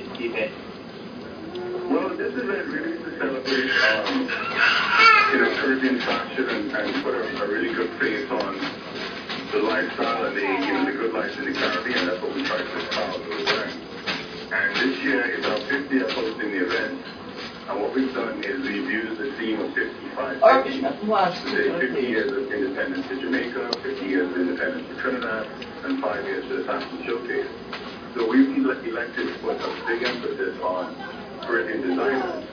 event? Well, this event really is to celebrate, Caribbean fashion and put a really good face on the lifestyle and the good life in the Caribbean. That's what we try to espouse over there. And this year is our 50th year hosting the event. And what we've done is we've used the theme of 55 50 years of independence to Jamaica, 50 years of independence to Trinidad, and 5 years to the Fashion Showcase. So we've elected to put a big emphasis on Caribbean designers,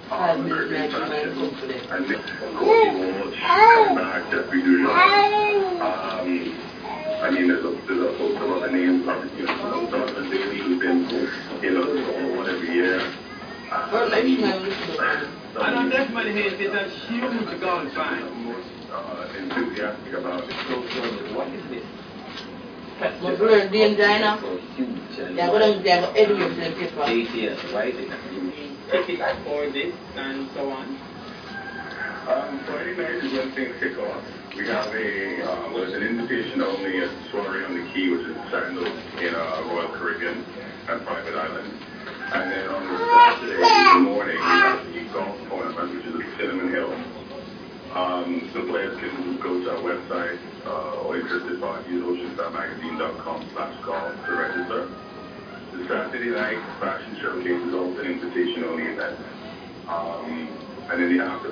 Caribbean fashion, and Courtney Walsh, Jeffrey Dujon. There's a host of other names, Donovan Bailey, who's been, number one every year. I don't definitely hear it's a huge gun sign. Most enthusiastic about it. So what is this? But we're doing China. Yeah, we're going to educate people. 8 years, right? Tickets for this and so on. Friday night is when things kick off. We have there's an invitation only at soiree on the Key, which is Sandals in Royal Caribbean and Private Island. And then on the Saturday morning, we have the golf tournament, which is at Cinnamon Hill. So players can go to our website or interested parties, oceanstarmagazine.com/golf to register. The Saturday night fashion showcase is also an invitation-only event. And then the after